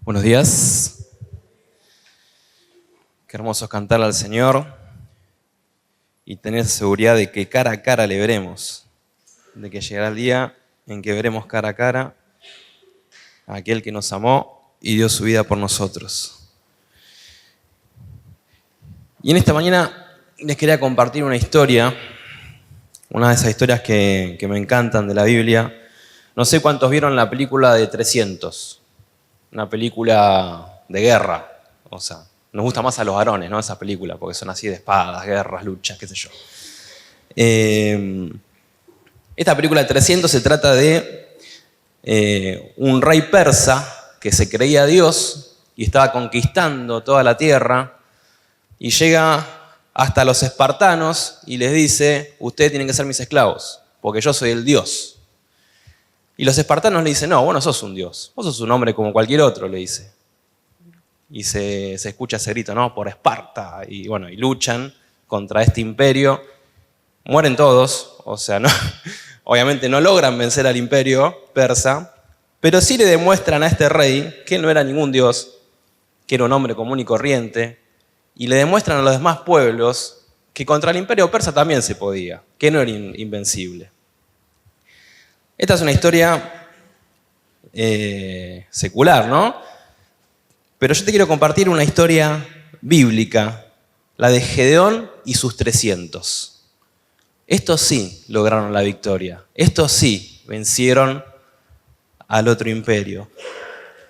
Buenos días. Qué hermoso es cantar al Señor y tener seguridad de que cara a cara le veremos, de que llegará el día en que veremos cara a cara a aquel que nos amó y dio su vida por nosotros. Y en esta mañana les quería compartir una historia, una de esas historias que me encantan de la Biblia. No sé cuántos vieron la película de 300, una película de guerra, o sea, nos gusta más a los varones, ¿no? Esas películas, porque son así de espadas, guerras, luchas, qué sé yo. Esta película de 300 se trata de un rey persa que se creía Dios y estaba conquistando toda la tierra y llega hasta los espartanos y les dice: ustedes tienen que ser mis esclavos, porque yo soy el Dios. Y los espartanos le dicen: no, vos no sos un dios, vos sos un hombre como cualquier otro, le dice. Y se escucha ese grito, ¿no? Por Esparta. Y bueno, y luchan contra este imperio. Mueren todos, o sea, no, obviamente no logran vencer al imperio persa, pero sí le demuestran a este rey que él no era ningún dios, que era un hombre común y corriente, y le demuestran a los demás pueblos que contra el imperio persa también se podía, que no era invencible. Esta es una historia secular, ¿no? Pero yo te quiero compartir una historia bíblica, la de Gedeón y sus 300. Estos sí lograron la victoria, estos sí vencieron al otro imperio.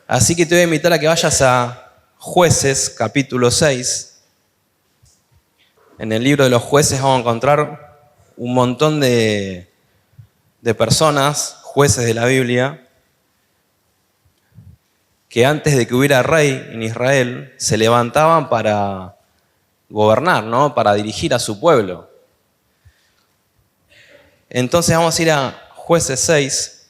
Así que te voy a invitar a que vayas a Jueces, capítulo 6. En el libro de los jueces vamos a encontrar un montón de personas, jueces de la Biblia, que antes de que hubiera rey en Israel, se levantaban para gobernar, ¿no? Para dirigir a su pueblo. Entonces vamos a ir a Jueces 6.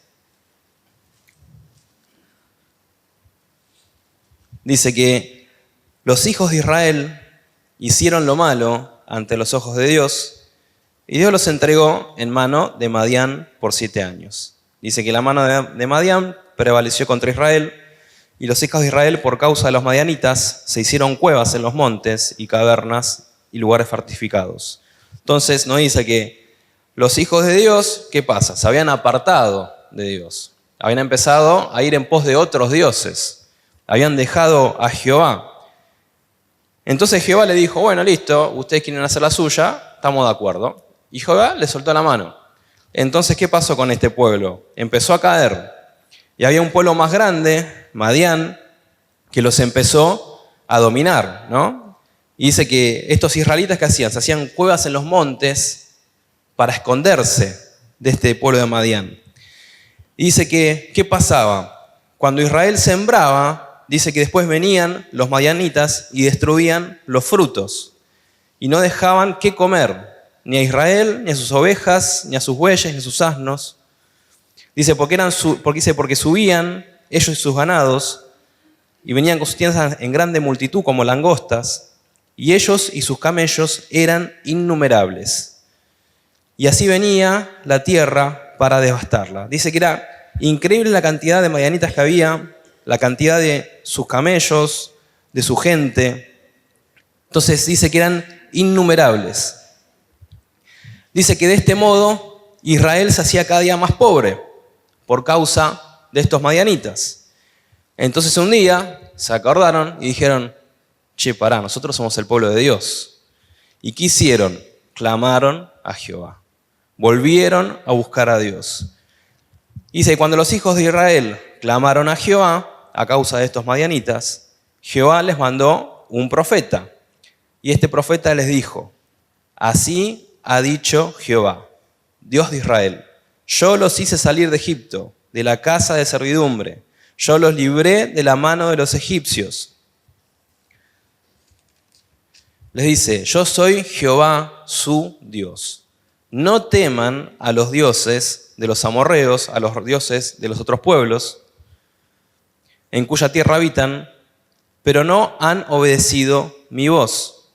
Dice que los hijos de Israel hicieron lo malo ante los ojos de Dios, y Dios los entregó en mano de Madián por 7 años. Dice que la mano de Madián prevaleció contra Israel, y los hijos de Israel, por causa de los madianitas, se hicieron cuevas en los montes y cavernas y lugares fortificados. Entonces nos dice que los hijos de Dios, ¿qué pasa? Se habían apartado de Dios. Habían empezado a ir en pos de otros dioses. Habían dejado a Jehová. Entonces Jehová le dijo: bueno, listo, ustedes quieren hacer la suya, estamos de acuerdo. Y Jehová le soltó la mano. Entonces, ¿qué pasó con este pueblo? Empezó a caer. Y había un pueblo más grande, Madián, que los empezó a dominar, ¿no? Y dice que estos israelitas, ¿qué hacían? Se hacían cuevas en los montes para esconderse de este pueblo de Madián. Y dice que, ¿qué pasaba? Cuando Israel sembraba, dice que después venían los madianitas y destruían los frutos. Y no dejaban qué comer, ni a Israel, ni a sus ovejas, ni a sus bueyes, ni a sus asnos. Dice, porque subían ellos y sus ganados, y venían con sus tiendas en grande multitud como langostas, y ellos y sus camellos eran innumerables. Y así venía la tierra para devastarla. Dice que era increíble la cantidad de madianitas que había, la cantidad de sus camellos, de su gente. Entonces dice que eran innumerables. Dice que de este modo Israel se hacía cada día más pobre por causa de estos madianitas. Entonces un día se acordaron y dijeron: che, pará, nosotros somos el pueblo de Dios. ¿Y qué hicieron? Clamaron a Jehová. Volvieron a buscar a Dios. Dice que cuando los hijos de Israel clamaron a Jehová a causa de estos madianitas, Jehová les mandó un profeta. Y este profeta les dijo: así ha dicho Jehová, Dios de Israel: yo los hice salir de Egipto, de la casa de servidumbre. Yo los libré de la mano de los egipcios. Les dice: yo soy Jehová su Dios. No teman a los dioses de los amorreos, a los dioses de los otros pueblos, en cuya tierra habitan, pero no han obedecido mi voz.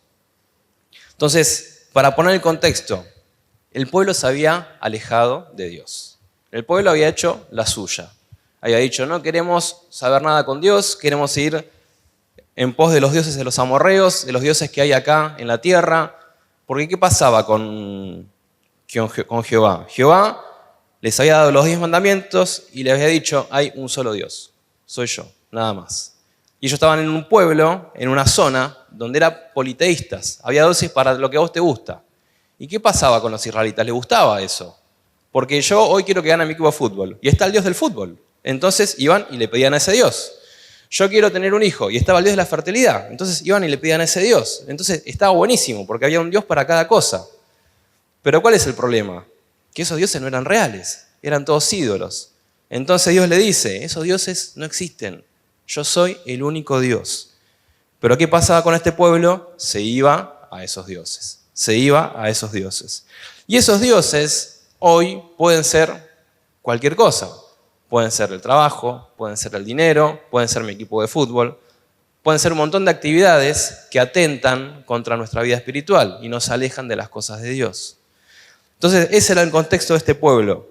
Entonces, para poner el contexto, el pueblo se había alejado de Dios. El pueblo había hecho la suya. había dicho, no queremos saber nada con Dios, queremos ir en pos de los dioses de los amorreos, de los dioses que hay acá en la tierra. Porque ¿qué pasaba con Jehová? Jehová les había dado los 10 mandamientos y les había dicho, hay un solo Dios, soy yo, nada más. Y ellos estaban en un pueblo, en una zona, donde eran politeístas. Había dioses para lo que a vos te gusta. ¿Y qué pasaba con los israelitas? ¿Les gustaba eso? Porque yo hoy quiero que gane mi equipo de fútbol. Y está el Dios del fútbol. Entonces iban y le pedían a ese Dios. Yo quiero tener un hijo. Y estaba el Dios de la fertilidad. Entonces iban y le pedían a ese Dios. Entonces estaba buenísimo, porque había un Dios para cada cosa. Pero ¿cuál es el problema? Que esos dioses no eran reales. Eran todos ídolos. Entonces Dios le dice, esos dioses no existen. Yo soy el único Dios. Pero ¿qué pasaba con este pueblo? Se iba a esos dioses. Se iba a esos dioses. Y esos dioses hoy pueden ser cualquier cosa. Pueden ser el trabajo, pueden ser el dinero, pueden ser mi equipo de fútbol, pueden ser un montón de actividades que atentan contra nuestra vida espiritual y nos alejan de las cosas de Dios. Entonces, ese era el contexto de este pueblo.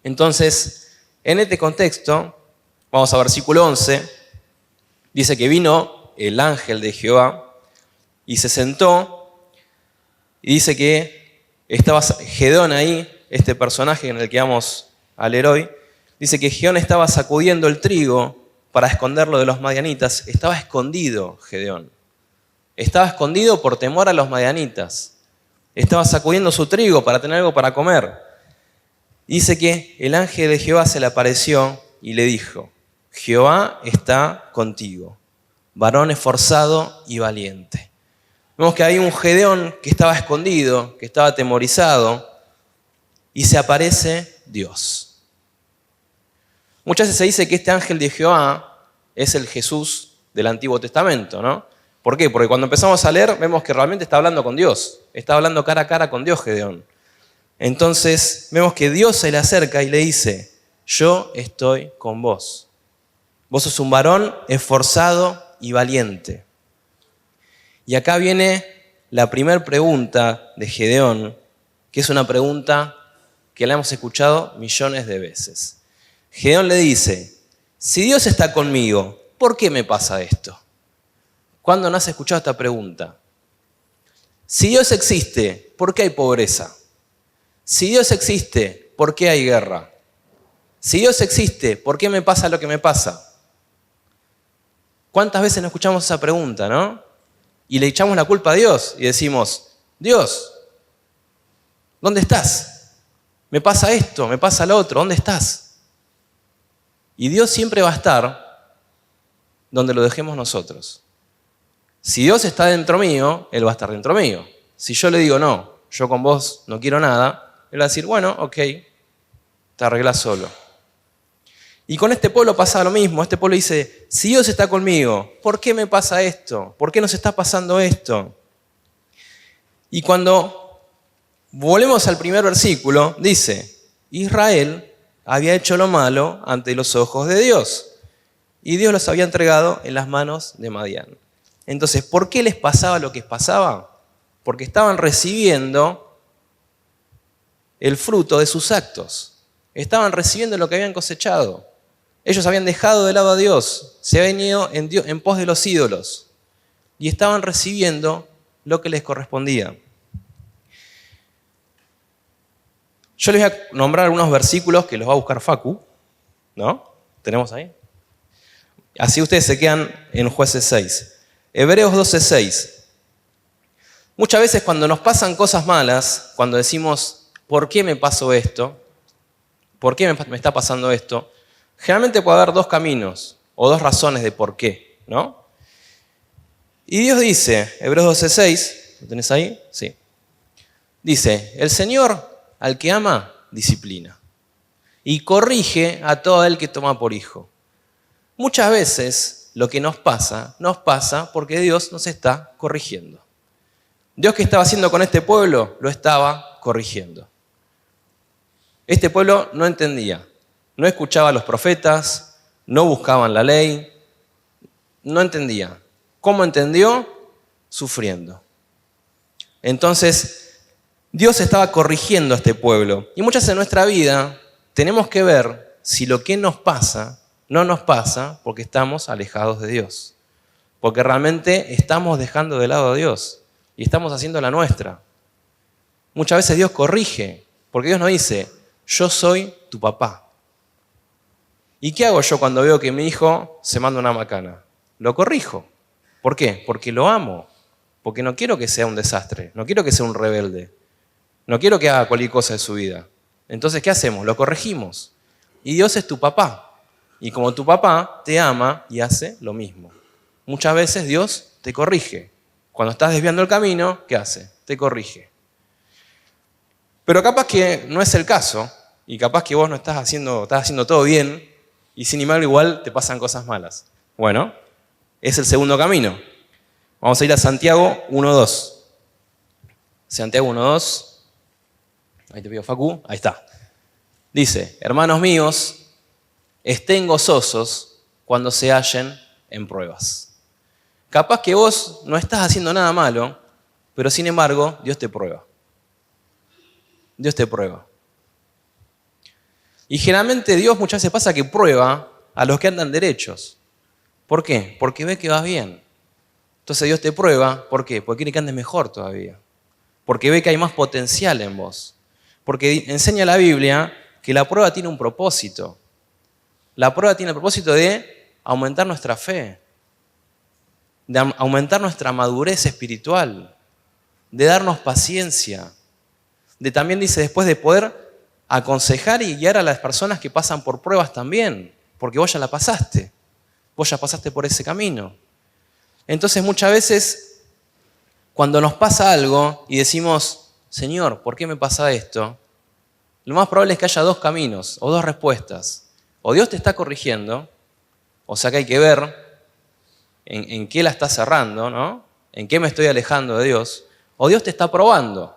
Entonces, en este contexto, vamos a versículo 11, dice que vino el ángel de Jehová y se sentó y dice que estaba Gedeón ahí, este personaje en el que vamos a leer hoy, dice que Gedeón estaba sacudiendo el trigo para esconderlo de los madianitas. Estaba escondido Gedeón. Estaba escondido por temor a los madianitas. Estaba sacudiendo su trigo para tener algo para comer. Dice que el ángel de Jehová se le apareció y le dijo, Jehová está contigo, varón esforzado y valiente. Vemos que hay un Gedeón que estaba escondido, que estaba atemorizado, y se aparece Dios. Muchas veces se dice que este ángel de Jehová es el Jesús del Antiguo Testamento, ¿no? ¿Por qué? Porque cuando empezamos a leer vemos que realmente está hablando con Dios. Está hablando cara a cara con Dios Gedeón. Entonces vemos que Dios se le acerca y le dice, yo estoy con vos. Vos sos un varón esforzado y valiente. Y acá viene la primera pregunta de Gedeón, que es una pregunta que la hemos escuchado millones de veces. Gedeón le dice, si Dios está conmigo, ¿por qué me pasa esto? ¿Cuándo no has escuchado esta pregunta? Si Dios existe, ¿por qué hay pobreza? Si Dios existe, ¿por qué hay guerra? Si Dios existe, ¿por qué me pasa lo que me pasa? ¿Cuántas veces no escuchamos esa pregunta, no? Y le echamos la culpa a Dios y decimos, Dios, ¿dónde estás? Me pasa esto, me pasa lo otro, ¿dónde estás? Y Dios siempre va a estar donde lo dejemos nosotros. Si Dios está dentro mío, Él va a estar dentro mío. Si yo le digo, no, yo con vos no quiero nada, Él va a decir, bueno, ok, te arreglás solo. Y con este pueblo pasa lo mismo. Este pueblo dice, si Dios está conmigo, ¿por qué me pasa esto? ¿Por qué nos está pasando esto? Y cuando volvemos al primer versículo, dice, Israel había hecho lo malo ante los ojos de Dios. Y Dios los había entregado en las manos de Madián. Entonces, ¿por qué les pasaba lo que les pasaba? Porque estaban recibiendo el fruto de sus actos. Estaban recibiendo lo que habían cosechado. Ellos habían dejado de lado a Dios, se habían ido en pos de los ídolos y estaban recibiendo lo que les correspondía. Yo les voy a nombrar algunos versículos que los va a buscar Facu, ¿no? ¿Tenemos ahí? Así ustedes se quedan en Jueces 6. Hebreos 12:6. Muchas veces cuando nos pasan cosas malas, cuando decimos, ¿por qué me pasó esto? ¿Por qué me está pasando esto? Generalmente puede haber dos caminos o dos razones de por qué, ¿no? Y Dios dice, Hebreos 12:6, ¿lo tenés ahí? Sí. Dice, el Señor al que ama, disciplina y corrige a todo el que toma por hijo. Muchas veces lo que nos pasa porque Dios nos está corrigiendo. Dios, ¿qué estaba haciendo con este pueblo? Lo estaba corrigiendo. Este pueblo no entendía, no escuchaba a los profetas, no buscaban la ley, no entendía. ¿Cómo entendió? Sufriendo. Entonces, Dios estaba corrigiendo a este pueblo. Y muchas en nuestra vida tenemos que ver si lo que nos pasa no nos pasa porque estamos alejados de Dios. Porque realmente estamos dejando de lado a Dios y estamos haciendo la nuestra. Muchas veces Dios corrige, porque Dios nos dice, yo soy tu papá. ¿Y qué hago yo cuando veo que mi hijo se manda una macana? Lo corrijo. ¿Por qué? Porque lo amo. Porque no quiero que sea un desastre, no quiero que sea un rebelde, no quiero que haga cualquier cosa de su vida. Entonces, ¿qué hacemos? Lo corregimos. Y Dios es tu papá. Y como tu papá te ama y hace lo mismo. Muchas veces Dios te corrige. Cuando estás desviando el camino, ¿qué hace? Te corrige. Pero capaz que no es el caso, y capaz que vos no estás haciendo todo bien, y sin embargo igual te pasan cosas malas. Bueno, es el segundo camino. Vamos a ir a Santiago 1:2. Santiago 1:2. Ahí te pido, Facu. Ahí está. Dice, hermanos míos, estén gozosos cuando se hallen en pruebas. Capaz que vos no estás haciendo nada malo, pero sin embargo, Dios te prueba. Dios te prueba. Y generalmente Dios muchas veces pasa que prueba a los que andan derechos. ¿Por qué? Porque ve que vas bien. Entonces Dios te prueba, ¿por qué? Porque quiere que andes mejor todavía. Porque ve que hay más potencial en vos. Porque enseña la Biblia que la prueba tiene un propósito. La prueba tiene el propósito de aumentar nuestra fe, de aumentar nuestra madurez espiritual, de darnos paciencia, de también dice después de poder aconsejar y guiar a las personas que pasan por pruebas también, porque vos ya la pasaste, vos ya pasaste por ese camino. Entonces muchas veces cuando nos pasa algo y decimos, Señor, ¿por qué me pasa esto? Lo más probable es que haya dos caminos o dos respuestas. O Dios te está corrigiendo, o sea que hay que ver en qué la está cerrando, ¿no? En qué me estoy alejando de Dios. O Dios te está probando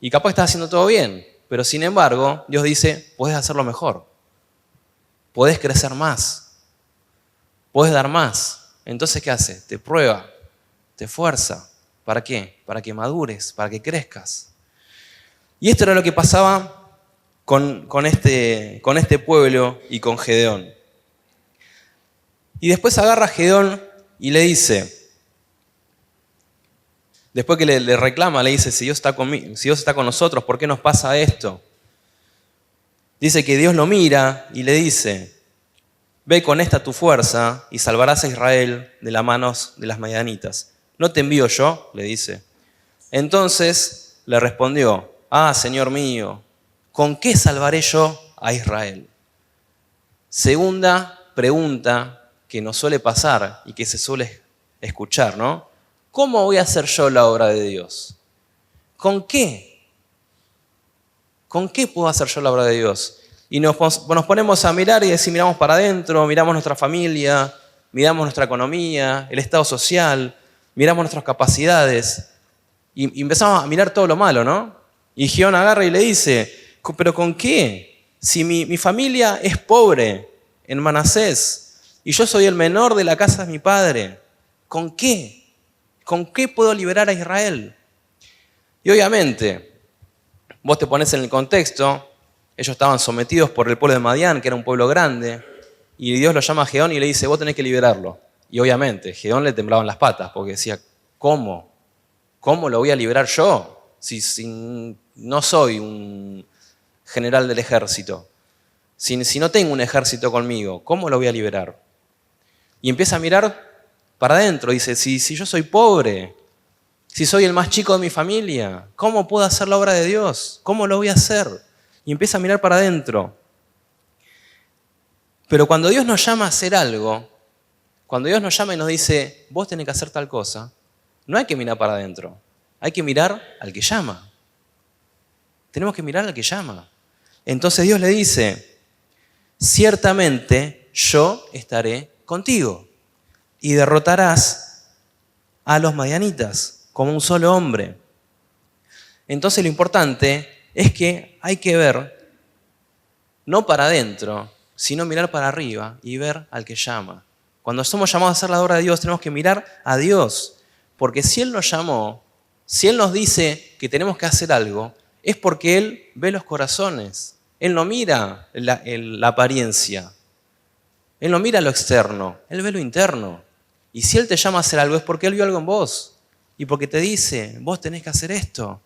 y capaz estás haciendo todo bien, pero sin embargo Dios dice, podés hacerlo mejor, podés crecer más, podés dar más. Entonces, ¿qué hace? Te prueba, te fuerza. ¿Para qué? Para que madures, para que crezcas. Y esto era lo que pasaba con este pueblo y con Gedeón. Y después agarra a Gedeón y le dice, después que le reclama, le dice, si Dios está con nosotros, ¿por qué nos pasa esto? Dice que Dios lo mira y le dice, ve con esta tu fuerza y salvarás a Israel de las manos de las madianitas. ¿No te envío yo?, le dice. Entonces le respondió, Señor mío, ¿con qué salvaré yo a Israel? Segunda pregunta que nos suele pasar y que se suele escuchar, ¿no? ¿Cómo voy a hacer yo la obra de Dios? ¿Con qué? ¿Con qué puedo hacer yo la obra de Dios? Y nos ponemos a mirar y decir, miramos para adentro, miramos nuestra familia, miramos nuestra economía, el estado social, miramos nuestras capacidades y empezamos a mirar todo lo malo, ¿no? Y Gedeón agarra y le dice, ¿pero con qué? Si mi familia es pobre en Manasés y yo soy el menor de la casa de mi padre, ¿con qué? ¿Con qué puedo liberar a Israel? Y obviamente, vos te pones en el contexto, ellos estaban sometidos por el pueblo de Madián, que era un pueblo grande, y Dios lo llama a Gedeón y le dice, vos tenés que liberarlo. Y obviamente, Gedeón le temblaban las patas, porque decía, ¿cómo? ¿Cómo lo voy a liberar yo? Si no soy un general del ejército, si no tengo un ejército conmigo, ¿cómo lo voy a liberar? Y empieza a mirar para adentro, dice, si yo soy pobre, si soy el más chico de mi familia, ¿cómo puedo hacer la obra de Dios? ¿Cómo lo voy a hacer? Y empieza a mirar para adentro. Pero cuando Dios nos llama a hacer algo, cuando Dios nos llama y nos dice, vos tenés que hacer tal cosa, no hay que mirar para adentro, hay que mirar al que llama. Tenemos que mirar al que llama. Entonces Dios le dice, ciertamente yo estaré contigo y derrotarás a los madianitas como un solo hombre. Entonces lo importante es que hay que ver, no para adentro, sino mirar para arriba y ver al que llama. Cuando somos llamados a hacer la obra de Dios, tenemos que mirar a Dios. Porque si Él nos llamó, si Él nos dice que tenemos que hacer algo, es porque Él ve los corazones. Él no mira la apariencia. Él no mira lo externo, Él ve lo interno. Y si Él te llama a hacer algo es porque Él vio algo en vos. Y porque te dice, vos tenés que hacer esto.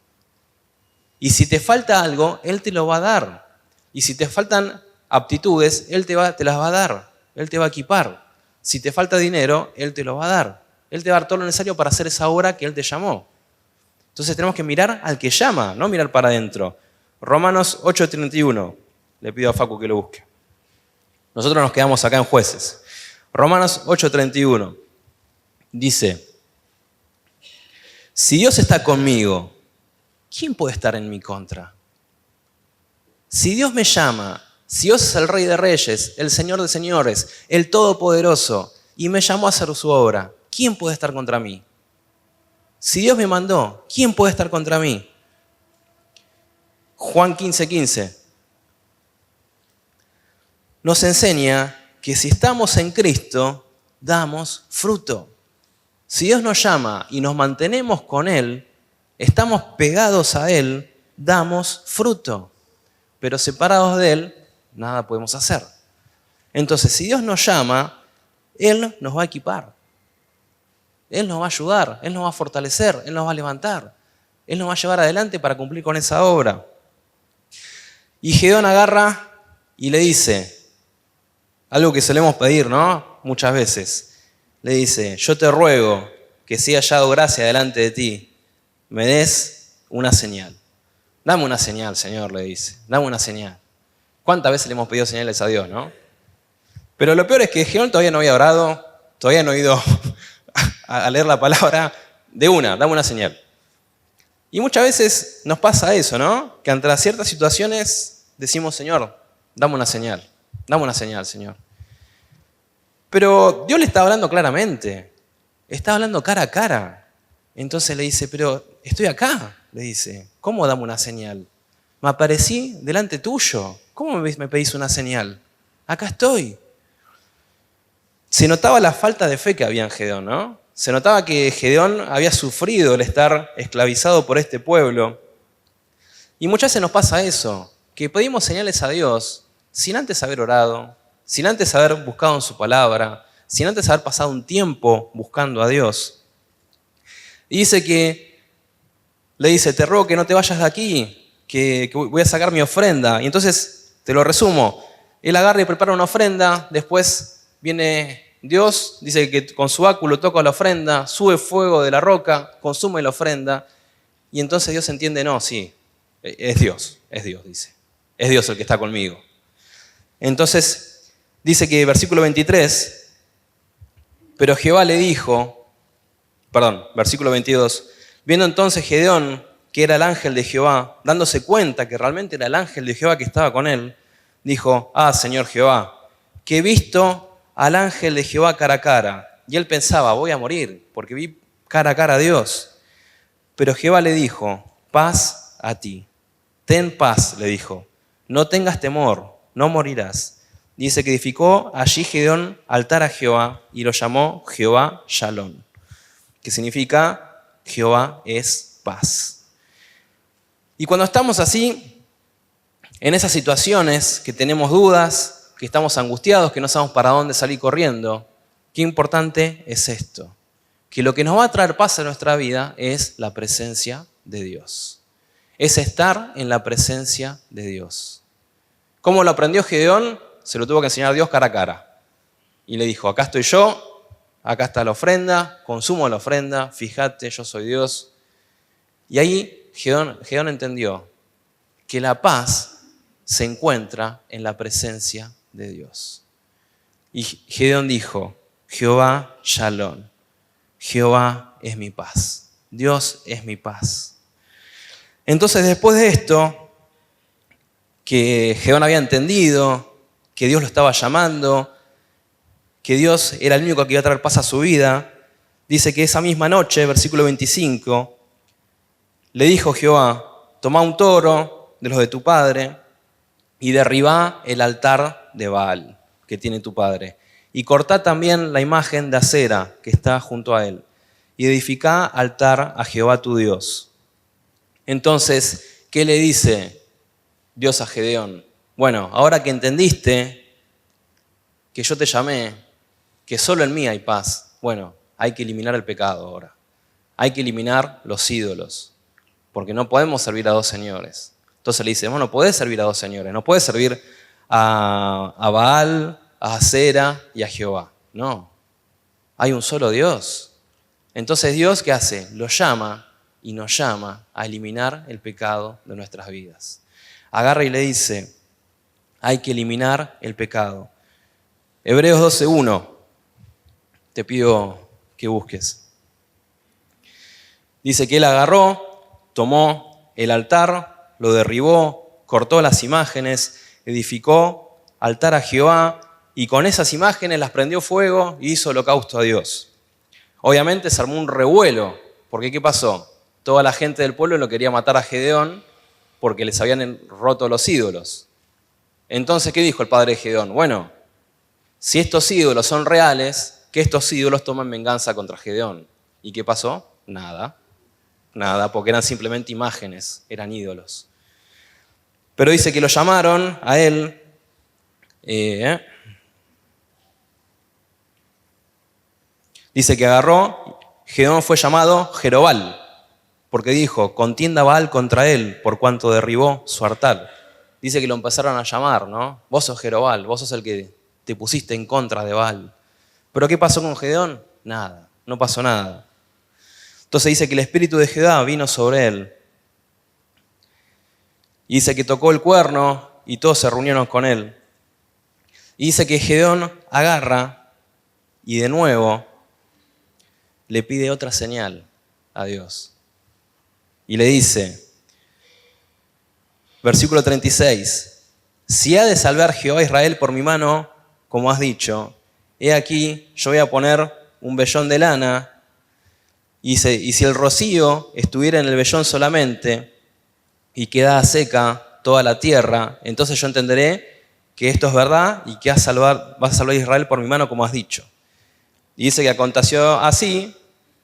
Y si te falta algo, Él te lo va a dar. Y si te faltan aptitudes, Él te las va a dar. Él te va a equipar. Si te falta dinero, Él te lo va a dar. Él te va a dar todo lo necesario para hacer esa obra que Él te llamó. Entonces tenemos que mirar al que llama, no mirar para adentro. Romanos 8:31. Le pido a Facu que lo busque. Nosotros nos quedamos acá en Jueces. Romanos 8:31. Dice, si Dios está conmigo, ¿quién puede estar en mi contra? Si Dios me llama, si Dios es el Rey de Reyes, el Señor de Señores, el Todopoderoso, y me llamó a hacer su obra, ¿quién puede estar contra mí? Si Dios me mandó, ¿quién puede estar contra mí? Juan 15:15 nos enseña que si estamos en Cristo, damos fruto. Si Dios nos llama y nos mantenemos con Él, estamos pegados a Él, damos fruto. Pero separados de Él, nada podemos hacer. Entonces, si Dios nos llama, Él nos va a equipar. Él nos va a ayudar, Él nos va a fortalecer, Él nos va a levantar. Él nos va a llevar adelante para cumplir con esa obra. Y Gedeón agarra y le dice, algo que solemos pedir, ¿no? Muchas veces. Le dice, yo te ruego que si he hallado gracia delante de ti, me des una señal. Dame una señal, Señor, le dice. Dame una señal. ¿Cuántas veces le hemos pedido señales a Dios, no? Pero lo peor es que Gedeón todavía no había orado, todavía no ha ido a leer la palabra. Dame una señal. Y muchas veces nos pasa eso, ¿no? Que ante ciertas situaciones decimos, Señor, dame una señal. Dame una señal, Señor. Pero Dios le está hablando claramente. Está hablando cara a cara. Entonces le dice, pero estoy acá, le dice. ¿Cómo dame una señal? Me aparecí delante tuyo. ¿Cómo me pedís una señal? Acá estoy. Se notaba la falta de fe que había en Gedeón, ¿no? Se notaba que Gedeón había sufrido el estar esclavizado por este pueblo. Y muchas veces nos pasa eso, que pedimos señales a Dios sin antes haber orado, sin antes haber buscado en su palabra, sin antes haber pasado un tiempo buscando a Dios. Y le dice, te ruego que no te vayas de aquí, que voy a sacar mi ofrenda. Y entonces, te lo resumo, él agarra y prepara una ofrenda, después viene Dios, dice que con su báculo toca la ofrenda, sube fuego de la roca, consume la ofrenda, y entonces Dios entiende, no, sí, es Dios, dice. Es Dios el que está conmigo. Entonces, dice que versículo 23, pero Jehová le dijo, versículo 22, viendo entonces Gedeón que era el ángel de Jehová, dándose cuenta que realmente era el ángel de Jehová que estaba con él, dijo, Señor Jehová, que he visto al ángel de Jehová cara a cara. Y él pensaba, voy a morir, porque vi cara a cara a Dios. Pero Jehová le dijo, paz a ti, ten paz, le dijo, no tengas temor, no morirás. Dice que edificó allí Gedeón altar a Jehová y lo llamó Jehová Shalom, que significa Jehová es paz. Y cuando estamos así, en esas situaciones que tenemos dudas, que estamos angustiados, que no sabemos para dónde salir corriendo, qué importante es esto, que lo que nos va a traer paz a nuestra vida es la presencia de Dios. Es estar en la presencia de Dios. ¿Cómo lo aprendió Gedeón? Se lo tuvo que enseñar Dios cara a cara. Y le dijo, acá estoy yo, acá está la ofrenda, consumo la ofrenda, fíjate, yo soy Dios. Y ahí Gedeón entendió que la paz se encuentra en la presencia de Dios. Y Gedeón dijo, Jehová Shalom, Jehová es mi paz, Dios es mi paz. Entonces después de esto, que Gedeón había entendido, que Dios lo estaba llamando, que Dios era el único que iba a traer paz a su vida, dice que esa misma noche, versículo 25, le dijo Jehová, toma un toro de los de tu padre y derribá el altar de Baal que tiene tu padre. Y cortá también la imagen de acera que está junto a él. Y edificá altar a Jehová tu Dios. Entonces, ¿qué le dice Dios a Gedeón? bueno, ahora que entendiste que yo te llamé, que solo en mí hay paz, bueno, hay que eliminar el pecado ahora. Hay que eliminar los ídolos, porque no podemos servir a dos señores. Entonces le dice, no podés servir a dos señores, no podés servir a Baal, a Acera y a Jehová. No, hay un solo Dios. Entonces Dios, ¿qué hace? Lo llama y nos llama a eliminar el pecado de nuestras vidas. Agarra y le dice, hay que eliminar el pecado. Hebreos 12:1, te pido que busques. Dice que él agarró, tomó el altar, lo derribó, cortó las imágenes, edificó altar a Jehová y con esas imágenes las prendió fuego y hizo holocausto a Dios. Obviamente se armó un revuelo, porque ¿qué pasó? Toda la gente del pueblo lo quería matar a Gedeón porque les habían roto los ídolos. Entonces, ¿qué dijo el padre de Gedeón? Bueno, si estos ídolos son reales, que estos ídolos tomen venganza contra Gedeón. ¿Y qué pasó? Nada, porque eran simplemente imágenes, eran ídolos. Pero dice que lo llamaron a él, dice que agarró, Gedeón fue llamado Jerobal, porque dijo, contienda Baal contra él, por cuanto derribó su altar. Dice que lo empezaron a llamar, ¿no? Vos sos Jerobal, vos sos el que te pusiste en contra de Baal. ¿Pero qué pasó con Gedeón? Nada, no pasó nada. Entonces dice que el espíritu de Jehová vino sobre él. Y dice que tocó el cuerno y todos se reunieron con él. Y dice que Gedeón agarra y de nuevo le pide otra señal a Dios. Y le dice, versículo 36, si ha de salvar Jehová a Israel por mi mano, como has dicho, he aquí, yo voy a poner un vellón de lana, y si el rocío estuviera en el vellón solamente y queda seca toda la tierra, entonces yo entenderé que esto es verdad y que vas a salvar a Israel por mi mano, como has dicho. Y dice que aconteció así,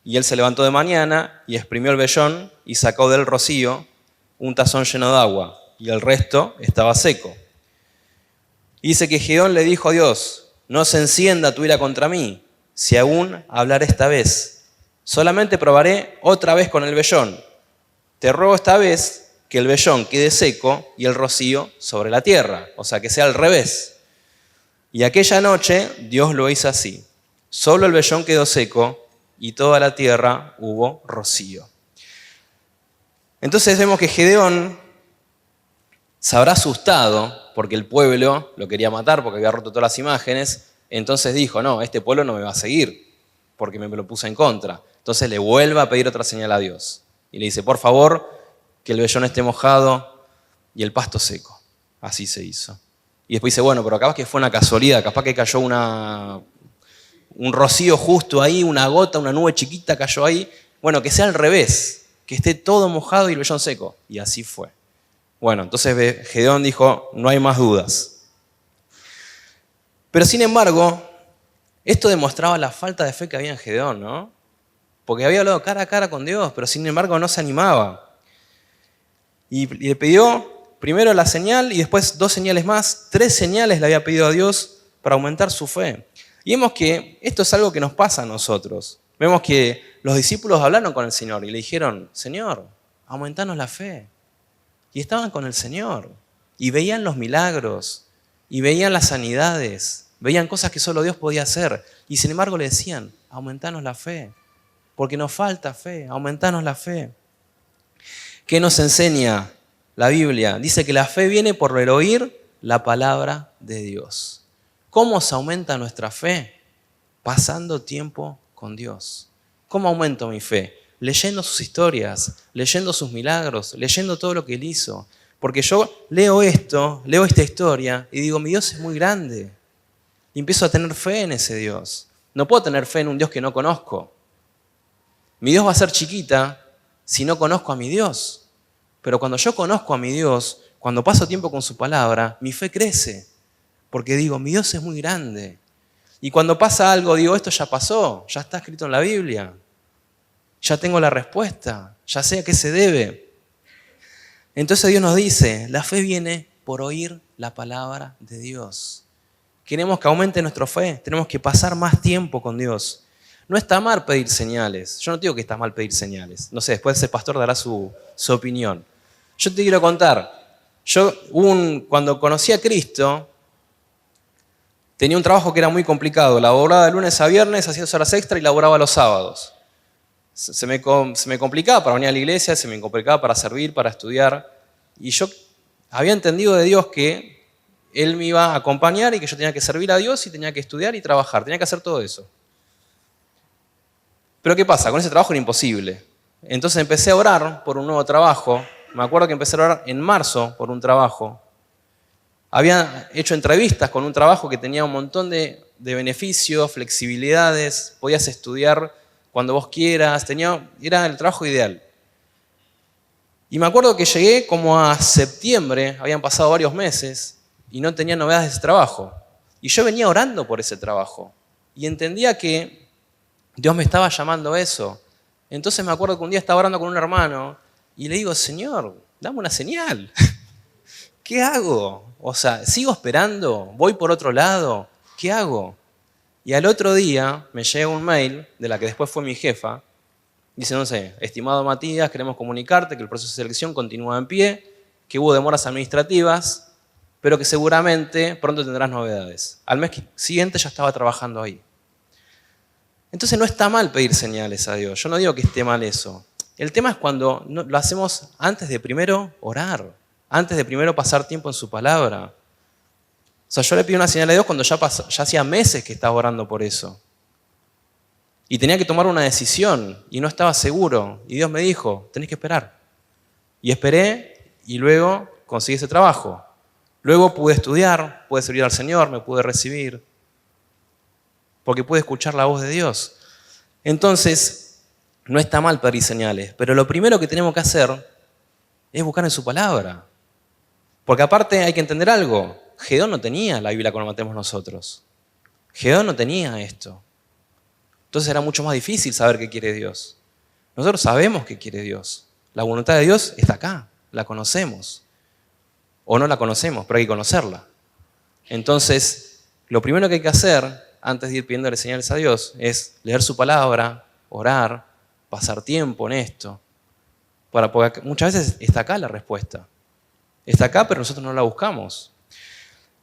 y él se levantó de mañana y exprimió el vellón y sacó del rocío un tazón lleno de agua, y el resto estaba seco. Y dice que Gedeón le dijo a Dios, no se encienda tu ira contra mí, si aún hablaré esta vez. Solamente probaré otra vez con el vellón. Te ruego esta vez que el vellón quede seco y el rocío sobre la tierra, o sea, que sea al revés. Y aquella noche Dios lo hizo así. Solo el vellón quedó seco y toda la tierra hubo rocío. Entonces vemos que Gedeón se habrá asustado porque el pueblo lo quería matar porque había roto todas las imágenes. Entonces dijo, no, este pueblo no me va a seguir porque me lo puse en contra. Entonces le vuelve a pedir otra señal a Dios. Y le dice, por favor, que el vellón esté mojado y el pasto seco. Así se hizo. Y después dice, bueno, pero capaz que fue una casualidad, capaz que cayó un rocío justo ahí, una gota, una nube chiquita cayó ahí. Bueno, que sea al revés, que esté todo mojado y el vellón seco. Y así fue. Bueno, entonces Gedeón dijo, no hay más dudas. Pero sin embargo, esto demostraba la falta de fe que había en Gedeón, ¿no? Porque había hablado cara a cara con Dios, pero sin embargo no se animaba. Y le pidió primero la señal y después 2 señales más. 3 señales le había pedido a Dios para aumentar su fe. Y vemos que esto es algo que nos pasa a nosotros. Vemos que los discípulos hablaron con el Señor y le dijeron, Señor, aumentanos la fe. Y estaban con el Señor. Y veían los milagros. Y veían las sanidades. Veían cosas que solo Dios podía hacer. Y sin embargo le decían, aumentanos la fe. Porque nos falta fe, aumentanos la fe. ¿Qué nos enseña la Biblia? Dice que la fe viene por el oír la palabra de Dios. ¿Cómo se aumenta nuestra fe? Pasando tiempo con Dios. ¿Cómo aumento mi fe? Leyendo sus historias, leyendo sus milagros, leyendo todo lo que Él hizo. Porque yo leo esta historia y digo, mi Dios es muy grande. Y empiezo a tener fe en ese Dios. No puedo tener fe en un Dios que no conozco. Mi Dios va a ser chiquita si no conozco a mi Dios. Pero cuando yo conozco a mi Dios, cuando paso tiempo con su palabra, mi fe crece. Porque digo, mi Dios es muy grande. Y cuando pasa algo, digo, esto ya pasó, ya está escrito en la Biblia. Ya tengo la respuesta, ya sé a qué se debe. Entonces Dios nos dice, la fe viene por oír la palabra de Dios. Queremos que aumente nuestra fe, tenemos que pasar más tiempo con Dios. No está mal pedir señales. Yo no digo que está mal pedir señales. No sé, después ese pastor dará su opinión. Yo te quiero contar. Cuando conocí a Cristo, tenía un trabajo que era muy complicado. Laboraba de lunes a viernes, hacía 2 horas extra y laboraba los sábados. Se me complicaba para venir a la iglesia, se me complicaba para servir, para estudiar. Y yo había entendido de Dios que Él me iba a acompañar y que yo tenía que servir a Dios y tenía que estudiar y trabajar. Tenía que hacer todo eso. Pero ¿qué pasa? Con ese trabajo era imposible. Entonces empecé a orar por un nuevo trabajo. Me acuerdo que empecé a orar en marzo por un trabajo. Había hecho entrevistas con un trabajo que tenía un montón de beneficios, flexibilidades, podías estudiar cuando vos quieras, era el trabajo ideal. Y me acuerdo que llegué como a septiembre, habían pasado varios meses, y no tenía novedades de ese trabajo. Y yo venía orando por ese trabajo. Y entendía que Dios me estaba llamando a eso. Entonces me acuerdo que un día estaba orando con un hermano, y le digo, Señor, dame una señal. ¿Qué hago? O sea, ¿sigo esperando? ¿Voy por otro lado? ¿Qué hago? Y al otro día me llega un mail de la que después fue mi jefa. Dice, no sé, estimado Matías, queremos comunicarte que el proceso de selección continúa en pie, que hubo demoras administrativas, pero que seguramente pronto tendrás novedades. Al mes siguiente ya estaba trabajando ahí. Entonces no está mal pedir señales a Dios. Yo no digo que esté mal eso. El tema es cuando lo hacemos antes de primero orar, antes de primero pasar tiempo en su palabra. O sea, yo le pido una señal a Dios cuando ya hacía meses que estaba orando por eso. Y tenía que tomar una decisión y no estaba seguro. Y Dios me dijo, tenés que esperar. Y esperé y luego conseguí ese trabajo. Luego pude estudiar, pude servir al Señor, me pude recibir. Porque pude escuchar la voz de Dios. Entonces, no está mal pedir señales. Pero lo primero que tenemos que hacer es buscar en su palabra. Porque aparte hay que entender algo. Gedeón no tenía la Biblia como la tenemos nosotros. Gedeón no tenía esto. Entonces era mucho más difícil saber qué quiere Dios. Nosotros sabemos qué quiere Dios. La voluntad de Dios está acá, la conocemos. O no la conocemos, pero hay que conocerla. Entonces, lo primero que hay que hacer, antes de ir pidiéndole señales a Dios, es leer su palabra, orar, pasar tiempo en esto. Porque muchas veces está acá la respuesta. Está acá, pero nosotros no la buscamos.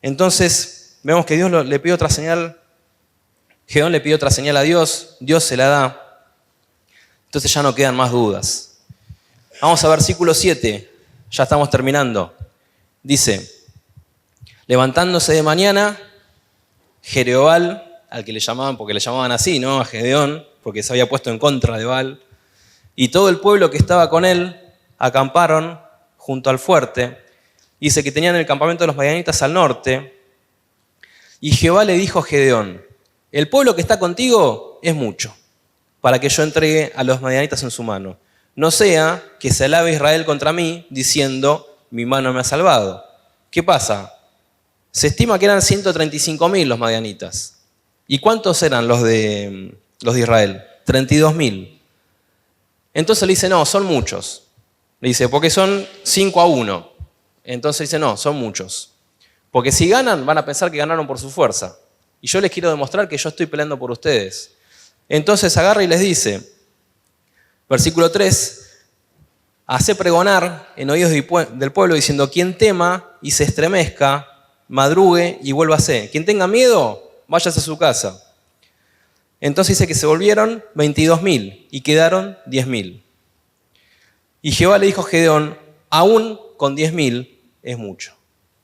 Entonces, vemos que Dios le pide otra señal. Gedeón le pide otra señal a Dios, Dios se la da. Entonces ya no quedan más dudas. Vamos a versículo 7, ya estamos terminando. Dice, levantándose de mañana, Jerobal, al que le llamaban, porque le llamaban así, ¿no? A Gedeón, porque se había puesto en contra de Baal, y todo el pueblo que estaba con él acamparon junto al fuerte. Dice que tenían el campamento de los madianitas al norte. Y Jehová le dijo a Gedeón, el pueblo que está contigo es mucho, para que yo entregue a los madianitas en su mano. No sea que se alabe Israel contra mí, diciendo, mi mano me ha salvado. ¿Qué pasa? Se estima que eran 135.000 los madianitas. ¿Y cuántos eran los de Israel? 32.000. Entonces le dice, no, son muchos. Le dice, porque son 5-1. Entonces dice, no, son muchos. Porque si ganan, van a pensar que ganaron por su fuerza. Y yo les quiero demostrar que yo estoy peleando por ustedes. Entonces agarra y les dice, versículo 3, hace pregonar en oídos del pueblo diciendo, quien tema y se estremezca, madrugue y vuélvase. Quien tenga miedo, váyase a su casa. Entonces dice que se volvieron 22.000 y quedaron 10.000. Y Jehová le dijo a Gedeón, aún con 10.000 es mucho.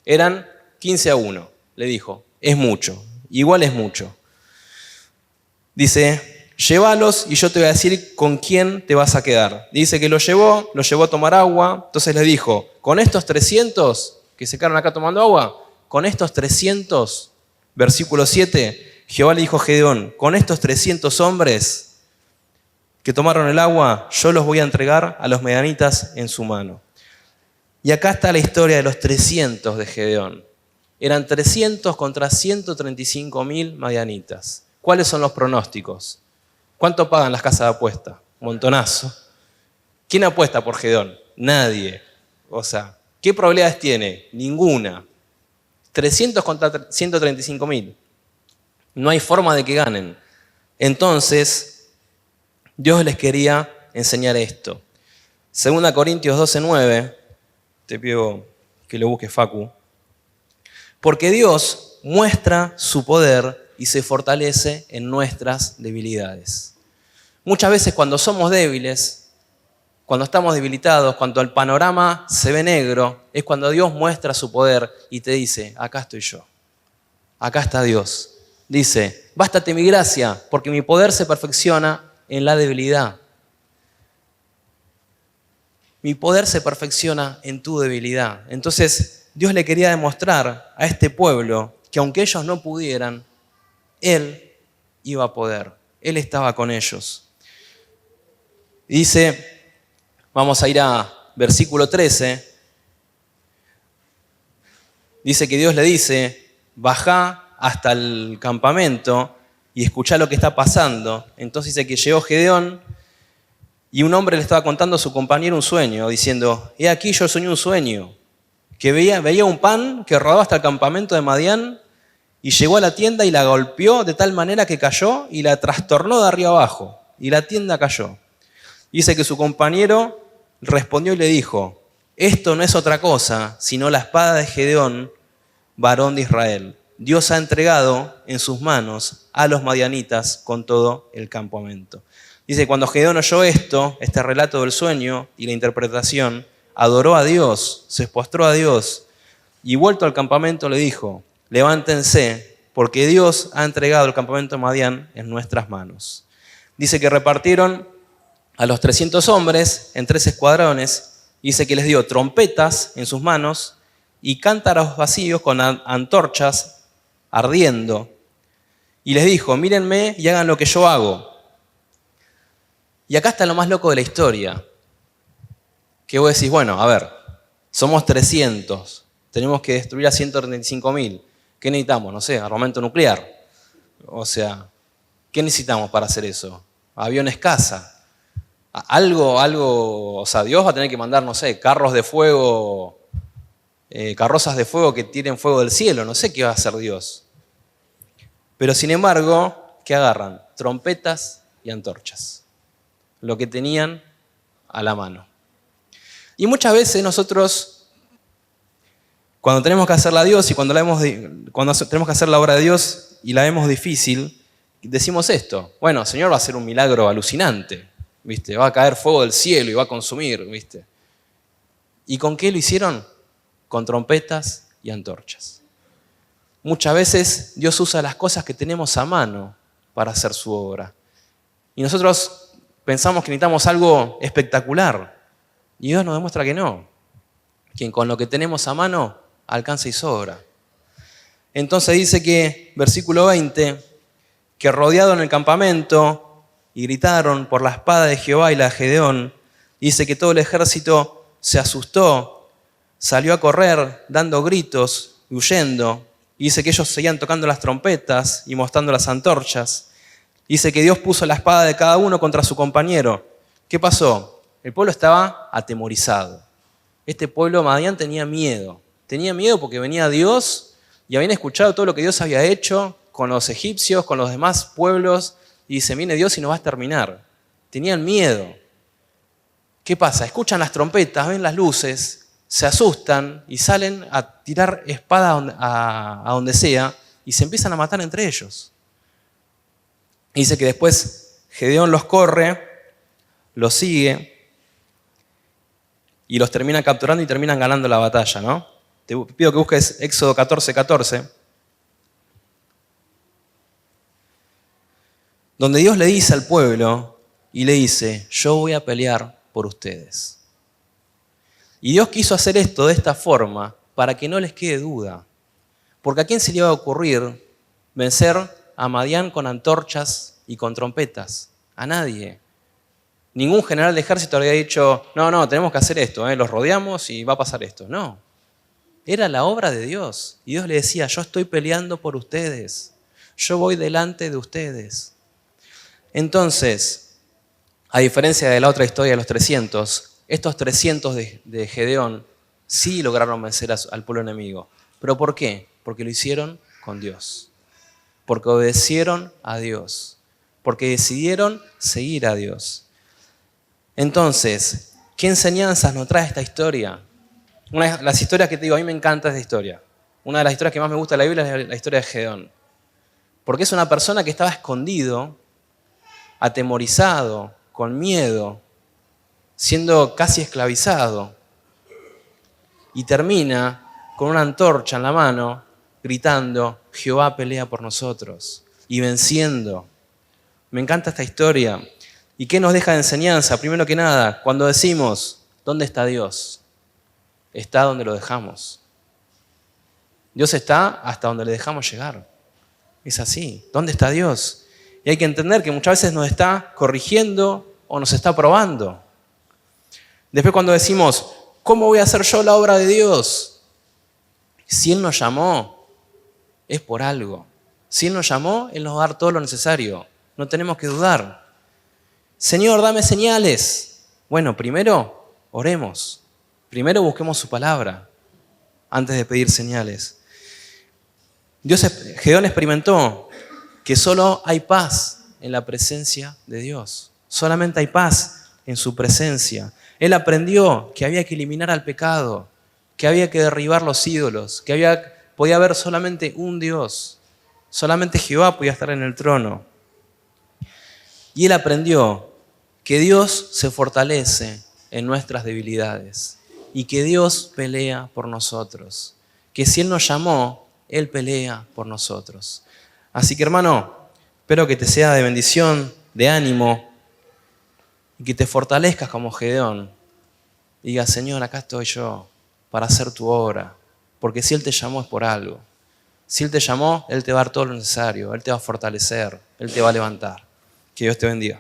Eran 15-1, le dijo, es mucho. Igual es mucho. Dice, llévalos y yo te voy a decir con quién te vas a quedar. Dice que lo llevó a tomar agua. Entonces le dijo, con estos 300 que se quedaron acá tomando agua, con estos 300, versículo 7, Jehová le dijo a Gedeón, con estos 300 hombres que tomaron el agua, yo los voy a entregar a los madianitas en su mano. Y acá está la historia de los 300 de Gedeón. Eran 300 contra 135.000 madianitas. ¿Cuáles son los pronósticos? ¿Cuánto pagan las casas de apuesta? Un montonazo. ¿Quién apuesta por Gedeón? Nadie. O sea, ¿qué probabilidades tiene? Ninguna. 300 contra 135.000. No hay forma de que ganen. Entonces, Dios les quería enseñar esto. 2 Corintios 12:9, te pido que lo busques, Facu. Porque Dios muestra su poder y se fortalece en nuestras debilidades. Muchas veces cuando somos débiles, cuando estamos debilitados, cuando el panorama se ve negro, es cuando Dios muestra su poder y te dice, acá estoy yo, acá está Dios. Dice, bástate mi gracia, porque mi poder se perfecciona en la debilidad. Mi poder se perfecciona en tu debilidad. Entonces, Dios le quería demostrar a este pueblo que aunque ellos no pudieran, Él iba a poder. Él estaba con ellos. Y dice, vamos a ir a versículo 13. Dice que Dios le dice, bajá hasta el campamento y escuchá lo que está pasando. Entonces dice que llegó Gedeón y un hombre le estaba contando a su compañero un sueño, diciendo, he aquí yo soñé un sueño, que veía un pan que rodaba hasta el campamento de Madián y llegó a la tienda y la golpeó de tal manera que cayó y la trastornó de arriba abajo y la tienda cayó. Dice que su compañero respondió y le dijo, esto no es otra cosa sino la espada de Gedeón, varón de Israel. Dios ha entregado en sus manos a los madianitas con todo el campamento. Dice, cuando Gedeón oyó esto, este relato del sueño y la interpretación, adoró a Dios, se postró a Dios y vuelto al campamento le dijo, levántense, porque Dios ha entregado el campamento de Madián en nuestras manos. Dice que repartieron a los 300 hombres en 3 escuadrones, dice que les dio trompetas en sus manos y cántaros vacíos con antorchas ardiendo, y les dijo, mírenme y hagan lo que yo hago. Y acá está lo más loco de la historia, que vos decís, bueno, a ver, somos 300, tenemos que destruir a 135.000, ¿qué necesitamos? No sé, armamento nuclear. O sea, ¿qué necesitamos para hacer eso? Aviones caza. Algo, o sea, Dios va a tener que mandar, no sé, carros de fuego, carrozas de fuego que tiren fuego del cielo, no sé qué va a hacer Dios. Pero sin embargo, ¿qué agarran? Trompetas y antorchas. Lo que tenían a la mano. Y muchas veces nosotros, cuando tenemos que hacerla a Dios y cuando tenemos que hacer la obra de Dios y la vemos difícil, decimos esto, bueno, Señor va a hacer un milagro alucinante, ¿viste? Va a caer fuego del cielo y va a consumir, ¿viste? ¿Y con qué lo hicieron? Con trompetas y antorchas. Muchas veces Dios usa las cosas que tenemos a mano para hacer su obra. Y nosotros pensamos que necesitamos algo espectacular. Y Dios nos demuestra que no. Que con lo que tenemos a mano alcanza y sobra. Entonces dice que, versículo 20, que rodeado en el campamento y gritaron por la espada de Jehová y la de Gedeón, dice que todo el ejército se asustó, salió a correr dando gritos y huyendo. Y dice que ellos seguían tocando las trompetas y mostrando las antorchas. Dice que Dios puso la espada de cada uno contra su compañero. ¿Qué pasó? El pueblo estaba atemorizado. Este pueblo Madián tenía miedo. Tenía miedo porque venía Dios y habían escuchado todo lo que Dios había hecho con los egipcios, con los demás pueblos. Y dice, viene Dios y nos va a exterminar. Tenían miedo. ¿Qué pasa? Escuchan las trompetas, ven las luces, se asustan y salen a tirar espada a donde sea y se empiezan a matar entre ellos. Y dice que después Gedeón los corre, los sigue y los termina capturando y terminan ganando la batalla, ¿no? Te pido que busques Éxodo 14:14, donde Dios le dice al pueblo y le dice, yo voy a pelear por ustedes. Y Dios quiso hacer esto de esta forma para que no les quede duda. Porque ¿a quién se le iba a ocurrir vencer a Madián con antorchas y con trompetas? A nadie. Ningún general de ejército había dicho, no, tenemos que hacer esto, los rodeamos y va a pasar esto. No. Era la obra de Dios. Y Dios le decía, yo estoy peleando por ustedes. Yo voy delante de ustedes. Entonces, a diferencia de la otra historia de los 300, estos 300 de Gedeón sí lograron vencer al pueblo enemigo. ¿Pero por qué? Porque lo hicieron con Dios. Porque obedecieron a Dios. Porque decidieron seguir a Dios. Entonces, ¿qué enseñanzas nos trae esta historia? Una de las historias que te digo, a mí me encanta esta historia. Una de las historias que más me gusta de la Biblia es la historia de Gedeón. Porque es una persona que estaba escondido, atemorizado, con miedo, siendo casi esclavizado. Y termina con una antorcha en la mano, gritando, Jehová pelea por nosotros, y venciendo. Me encanta esta historia. ¿Y qué nos deja de enseñanza? Primero que nada, cuando decimos, ¿dónde está Dios? Está donde lo dejamos. Dios está hasta donde le dejamos llegar. Es así. ¿Dónde está Dios? Y hay que entender que muchas veces nos está corrigiendo o nos está probando. Después cuando decimos, ¿cómo voy a hacer yo la obra de Dios? Si Él nos llamó, es por algo. Si Él nos llamó, Él nos va a dar todo lo necesario. No tenemos que dudar. Señor, dame señales. Bueno, primero oremos. Primero busquemos su palabra antes de pedir señales. Gedeón experimentó que solo hay paz en la presencia de Dios. Solamente hay paz en su presencia. Él aprendió que había que eliminar al pecado, que había que derribar los ídolos, que podía haber solamente un Dios. Solamente Jehová podía estar en el trono. Y él aprendió que Dios se fortalece en nuestras debilidades y que Dios pelea por nosotros. Que si Él nos llamó, Él pelea por nosotros. Así que hermano, espero que te sea de bendición, de ánimo y que te fortalezcas como Gedeón. Diga, Señor, acá estoy yo para hacer tu obra. Porque si Él te llamó es por algo. Si Él te llamó, Él te va a dar todo lo necesario. Él te va a fortalecer. Él te va a levantar. Que Dios te bendiga.